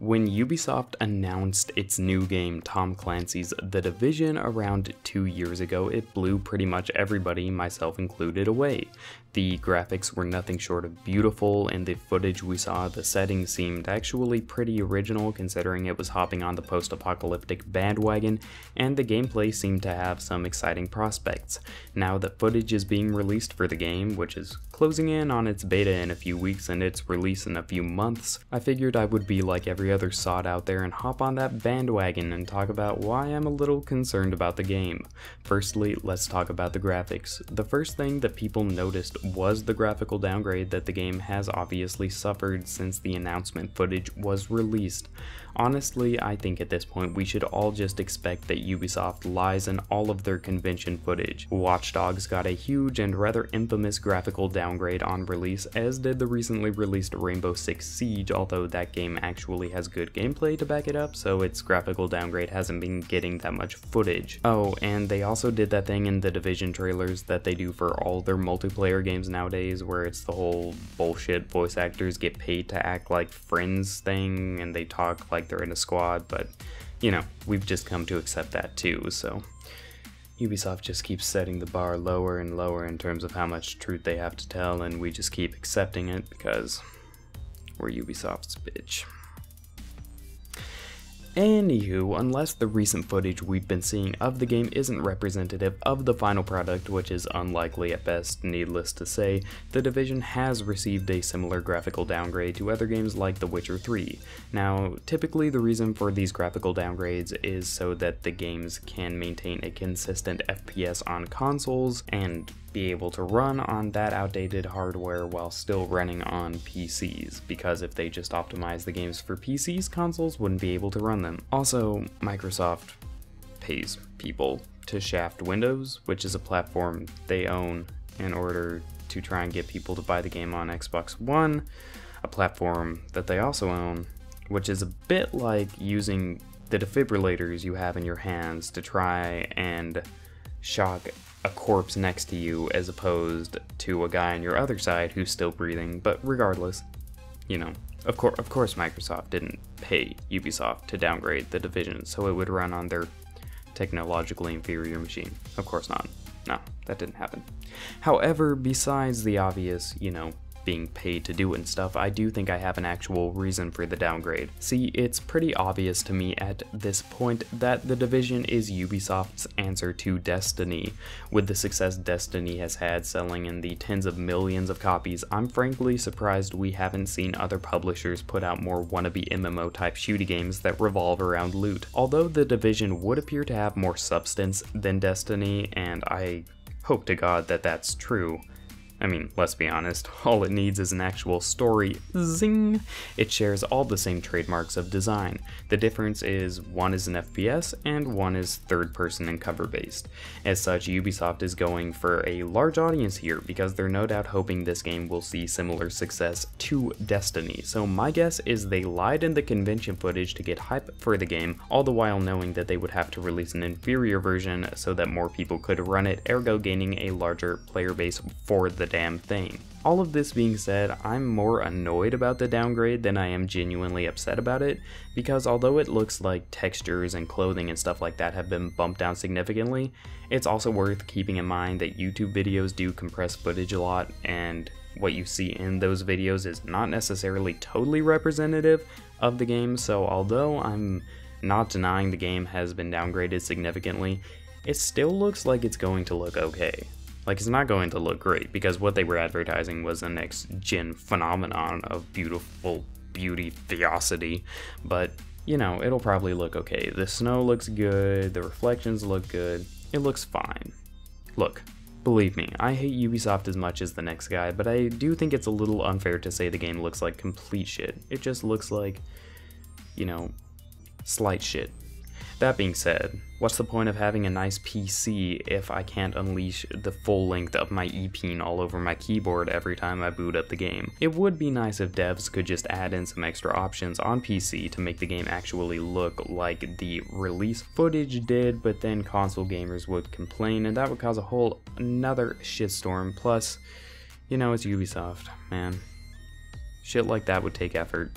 When Ubisoft announced its new game, Tom Clancy's The Division, around 2 years ago, it blew pretty much everybody, myself included, away. The graphics were nothing short of beautiful, and the footage we saw, the settings seemed actually pretty original considering it was hopping on the post-apocalyptic bandwagon, and the gameplay seemed to have some exciting prospects. Now that footage is being released for the game, which is closing in on its beta in a few weeks and its release in a few months, I figured I would be like every other sod out there and hop on that bandwagon and talk about why I'm a little concerned about the game. Firstly, let's talk about the graphics. The first thing that people noticed was the graphical downgrade that the game has obviously suffered since the announcement footage was released. Honestly, I think at this point we should all just expect that Ubisoft lies in all of their convention footage. Watch Dogs got a huge and rather infamous graphical downgrade on release, as did the recently released Rainbow Six Siege, although that game actually has good gameplay to back it up, so its graphical downgrade hasn't been getting that much footage. Oh, and they also did that thing in the Division trailers that they do for all their multiplayer games nowadays, where it's the whole bullshit voice actors get paid to act like friends thing, and they talk like they're in a squad, but you know, we've just come to accept that too, so Ubisoft just keeps setting the bar lower and lower in terms of how much truth they have to tell, and we just keep accepting it because we're Ubisoft's bitch. Anywho, unless the recent footage we've been seeing of the game isn't representative of the final product, which is unlikely at best, needless to say, The Division has received a similar graphical downgrade to other games like The Witcher 3. Now, typically the reason for these graphical downgrades is so that the games can maintain a consistent FPS on consoles and be able to run on that outdated hardware while still running on PCs, because if they just optimize the games for PCs, consoles wouldn't be able to run them. Also, Microsoft pays people to shaft Windows, which is a platform they own, in order to try and get people to buy the game on Xbox One, a platform that they also own, which is a bit like using the defibrillators you have in your hands to try and shock a corpse next to you as opposed to a guy on your other side who's still breathing. But regardless, you know, of course Microsoft didn't pay Ubisoft to downgrade The Division so it would run on their technologically inferior machine. Of course not. No, that didn't happen. However, besides the obvious, you know, being paid to do it and stuff, I do think I have an actual reason for the downgrade. See, it's pretty obvious to me at this point that The Division is Ubisoft's answer to Destiny. With the success Destiny has had selling in the tens of millions of copies, I'm frankly surprised we haven't seen other publishers put out more wannabe MMO type shooty games that revolve around loot. Although The Division would appear to have more substance than Destiny, and I hope to God that that's true. I mean, let's be honest, all it needs is an actual story. Zing! It shares all the same trademarks of design. The difference is one is an FPS and one is third person and cover based. As such, Ubisoft is going for a large audience here because they're no doubt hoping this game will see similar success to Destiny. So my guess is they lied in the convention footage to get hype for the game, all the while knowing that they would have to release an inferior version so that more people could run it, ergo gaining a larger player base for the damn thing. All of this being said, I'm more annoyed about the downgrade than I am genuinely upset about it, because although it looks like textures and clothing and stuff like that have been bumped down significantly, it's also worth keeping in mind that YouTube videos do compress footage a lot, and what you see in those videos is not necessarily totally representative of the game. So although I'm not denying the game has been downgraded significantly, it still looks like it's going to look okay. Like, it's not going to look great, because what they were advertising was a next-gen phenomenon of beautiful beauty theosity, but, you know, it'll probably look okay. The snow looks good, the reflections look good, it looks fine. Look, believe me, I hate Ubisoft as much as the next guy, but I do think it's a little unfair to say the game looks like complete shit. It just looks like, you know, slight shit. That being said, what's the point of having a nice PC if I can't unleash the full length of my E-peen all over my keyboard every time I boot up the game? It would be nice if devs could just add in some extra options on PC to make the game actually look like the release footage did, but then console gamers would complain and that would cause a whole another shitstorm. Plus, you know, it's Ubisoft, man. Shit like that would take effort.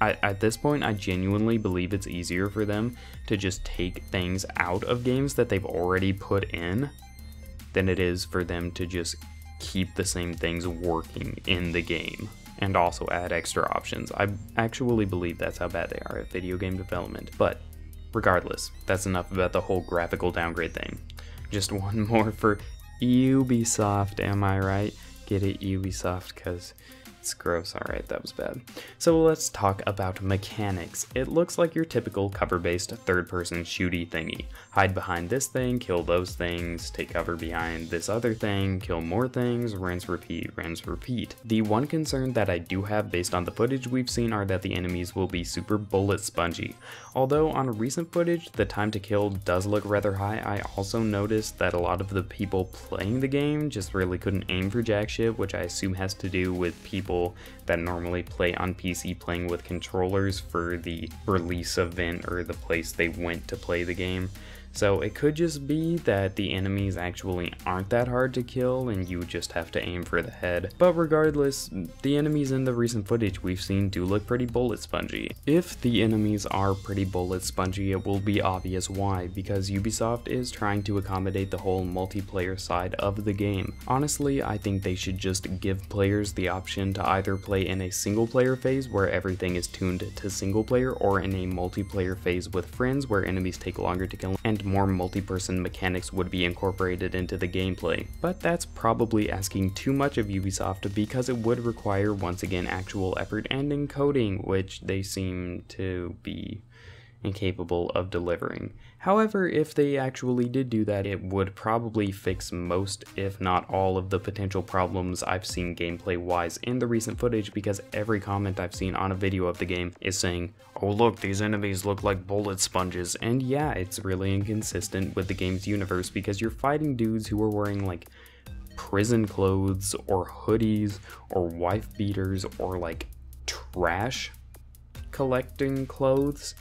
At this point, I genuinely believe it's easier for them to just take things out of games that they've already put in than it is for them to just keep the same things working in the game and also add extra options. I actually believe that's how bad they are at video game development. But regardless, that's enough about the whole graphical downgrade thing. Just one more for Ubisoft, am I right? Get it, Ubisoft, because it's gross. Alright, that was bad. So let's talk about mechanics. It looks like your typical cover-based third-person shooty thingy. Hide behind this thing, kill those things, take cover behind this other thing, kill more things, rinse, repeat, rinse, repeat. The one concern that I do have based on the footage we've seen are that the enemies will be super bullet spongy. Although on recent footage, the time to kill does look rather high, I also noticed that a lot of the people playing the game just really couldn't aim for jack shit, which I assume has to do with people that normally play on PC playing with controllers for the release event or the place they went to play the game. So it could just be that the enemies actually aren't that hard to kill and you just have to aim for the head. But regardless, the enemies in the recent footage we've seen do look pretty bullet spongy. If the enemies are pretty bullet spongy, it will be obvious why, because Ubisoft is trying to accommodate the whole multiplayer side of the game. Honestly, I think they should just give players the option to either play in a single player phase where everything is tuned to single player, or in a multiplayer phase with friends where enemies take longer to kill and more multi-person mechanics would be incorporated into the gameplay. But that's probably asking too much of Ubisoft because it would require once again actual effort and encoding, which they seem to be incapable of delivering. However, if they actually did do that, it would probably fix most, if not all, of the potential problems I've seen gameplay-wise in the recent footage, because every comment I've seen on a video of the game is saying, oh look, these enemies look like bullet sponges, and yeah, it's really inconsistent with the game's universe because you're fighting dudes who are wearing like prison clothes or hoodies or wife beaters or like trash collecting clothes.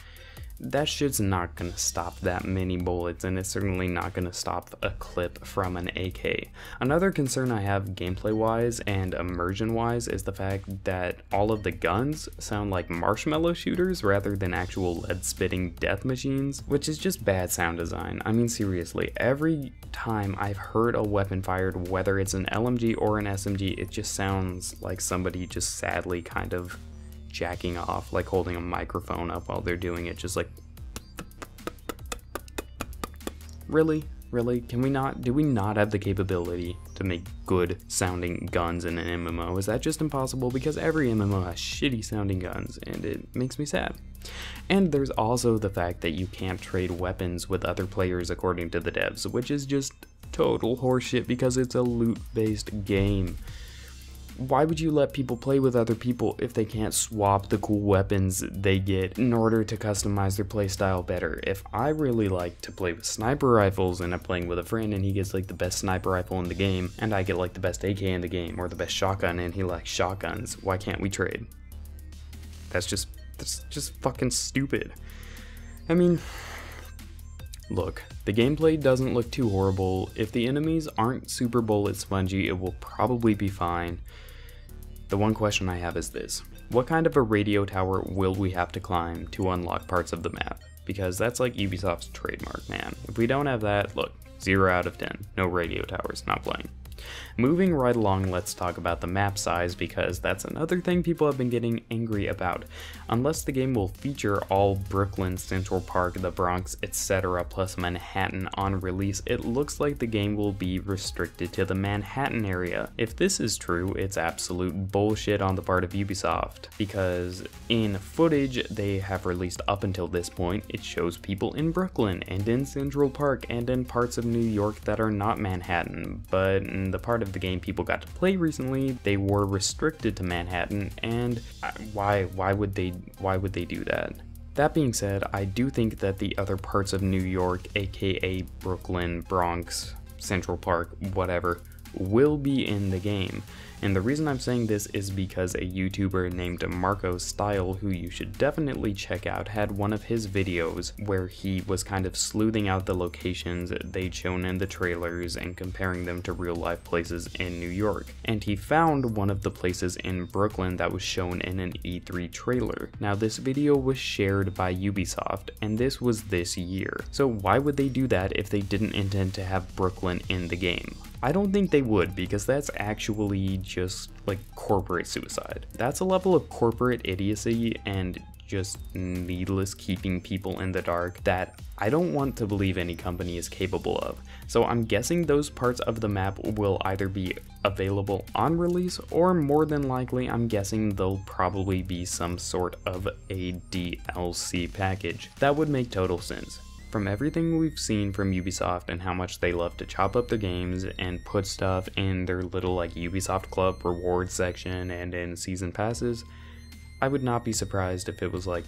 That shit's not gonna stop that many bullets, and it's certainly not gonna stop a clip from an AK. Another concern I have gameplay-wise and immersion-wise is the fact that all of the guns sound like marshmallow shooters rather than actual lead-spitting death machines, which is just bad sound design. I mean, seriously, every time I've heard a weapon fired, whether it's an LMG or an SMG, it just sounds like somebody just sadly kind of jacking off, like holding a microphone up while they're doing it, just like, really? Can we not, do we not have the capability to make good sounding guns in an MMO? Is that just impossible? Because every MMO has shitty sounding guns and it makes me sad. And there's also the fact that you can't trade weapons with other players according to the devs, which is just total horseshit because it's a loot-based game. Why would you let people play with other people if they can't swap the cool weapons they get in order to customize their playstyle better? If I really like to play with sniper rifles and I'm playing with a friend and he gets like the best sniper rifle in the game and I get like the best AK in the game or the best shotgun and he likes shotguns, why can't we trade? That's just fucking stupid. I mean, look, the gameplay doesn't look too horrible. If the enemies aren't super bullet spongy, it will probably be fine. The one question I have is this: what kind of a radio tower will we have to climb to unlock parts of the map? Because that's like Ubisoft's trademark, man. If we don't have that, look, 0 out of 10. No radio towers, not playing. Moving right along, let's talk about the map size, because that's another thing people have been getting angry about. Unless the game will feature all Brooklyn, Central Park, the Bronx, etc. plus Manhattan on release, it looks like the game will be restricted to the Manhattan area. If this is true, it's absolute bullshit on the part of Ubisoft, because in footage they have released up until this point, it shows people in Brooklyn and in Central Park and in parts of New York that are not Manhattan, but in the part of the game people got to play recently, they were restricted to Manhattan, and why would they do that? That being said, I do think that the other parts of New York, aka Brooklyn, Bronx, Central Park, whatever, will be in the game. And the reason I'm saying this is because a YouTuber named Marco Style, who you should definitely check out, had one of his videos where he was kind of sleuthing out the locations they'd shown in the trailers and comparing them to real life places in New York. And he found one of the places in Brooklyn that was shown in an E3 trailer. Now this video was shared by Ubisoft, and this was this year. So why would they do that if they didn't intend to have Brooklyn in the game? I don't think they would, because that's actually just like corporate suicide. That's a level of corporate idiocy and just needless keeping people in the dark that I don't want to believe any company is capable of. So I'm guessing those parts of the map will either be available on release, or more than likely I'm guessing there'll probably be some sort of a DLC package. That would make total sense. From everything we've seen from Ubisoft and how much they love to chop up their games and put stuff in their little like Ubisoft Club reward section and in season passes, I would not be surprised if it was like,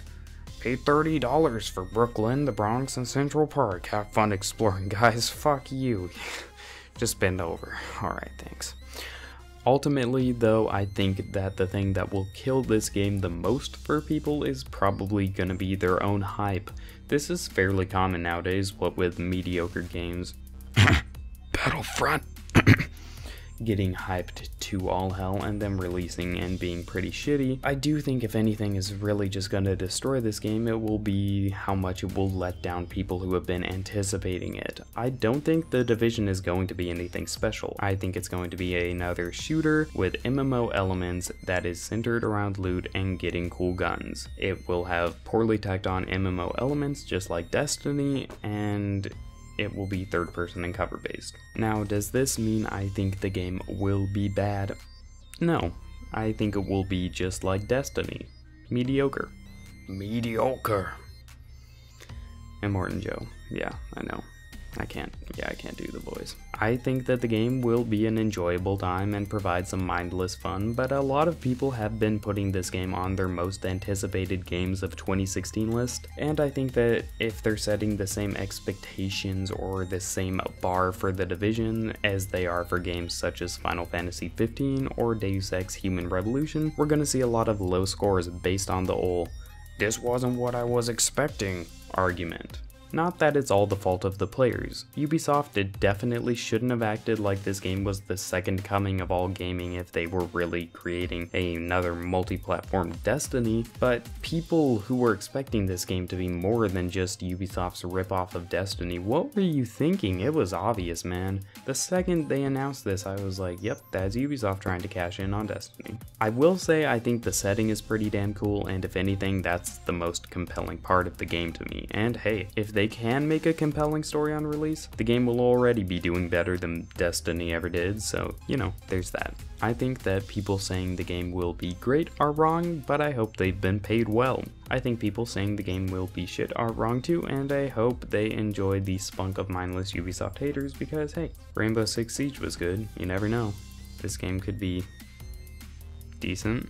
pay $30 for Brooklyn, the Bronx, and Central Park. Have fun exploring, guys. Fuck you. Just bend over. Alright, thanks. Ultimately, though, I think that the thing that will kill this game the most for people is probably gonna be their own hype. This is fairly common nowadays, what with mediocre games Battlefront getting hyped to all hell and them releasing and being pretty shitty. I do think if anything is really just gonna destroy this game, it will be how much it will let down people who have been anticipating it. I don't think The Division is going to be anything special. I think it's going to be another shooter with MMO elements that is centered around loot and getting cool guns. It will have poorly tacked on MMO elements just like Destiny, and it will be third person and cover based. Now, does this mean I think the game will be bad? No, I think it will be just like Destiny. Mediocre. Mediocre. Immortan Joe. Yeah, I know. I can't do the voice. I think that the game will be an enjoyable time and provide some mindless fun, but a lot of people have been putting this game on their most anticipated games of 2016 list, and I think that if they're setting the same expectations or the same bar for The Division as they are for games such as Final Fantasy 15 or Deus Ex Human Revolution, we're gonna see a lot of low scores based on the old "this wasn't what I was expecting" argument. Not that it's all the fault of the players. Ubisoft definitely shouldn't have acted like this game was the second coming of all gaming if they were really creating another multi-platform Destiny, but people who were expecting this game to be more than just Ubisoft's ripoff of Destiny, what were you thinking? It was obvious, man. The second they announced this, I was like, yep, that's Ubisoft trying to cash in on Destiny. I will say I think the setting is pretty damn cool, and if anything, that's the most compelling part of the game to me. And hey, if they can make a compelling story on release, the game will already be doing better than Destiny ever did, so, you know, there's that. I think that people saying the game will be great are wrong, but I hope they've been paid well. I think people saying the game will be shit are wrong too, and I hope they enjoy the spunk of mindless Ubisoft haters because, hey, Rainbow Six Siege was good, you never know. This game could be decent.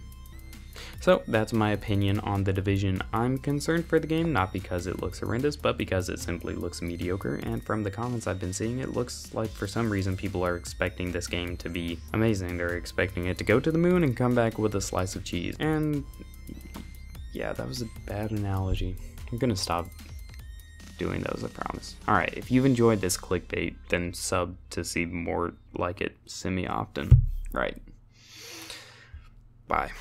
So that's my opinion on The Division. I'm concerned for the game, not because it looks horrendous, but because it simply looks mediocre, and from the comments I've been seeing, it looks like for some reason people are expecting this game to be amazing. They're expecting it to go to the moon and come back with a slice of cheese. And yeah, that was a bad analogy. I'm gonna stop doing those, I promise. Alright, if you've enjoyed this clickbait, then sub to see more like it semi-often. Right. Bye.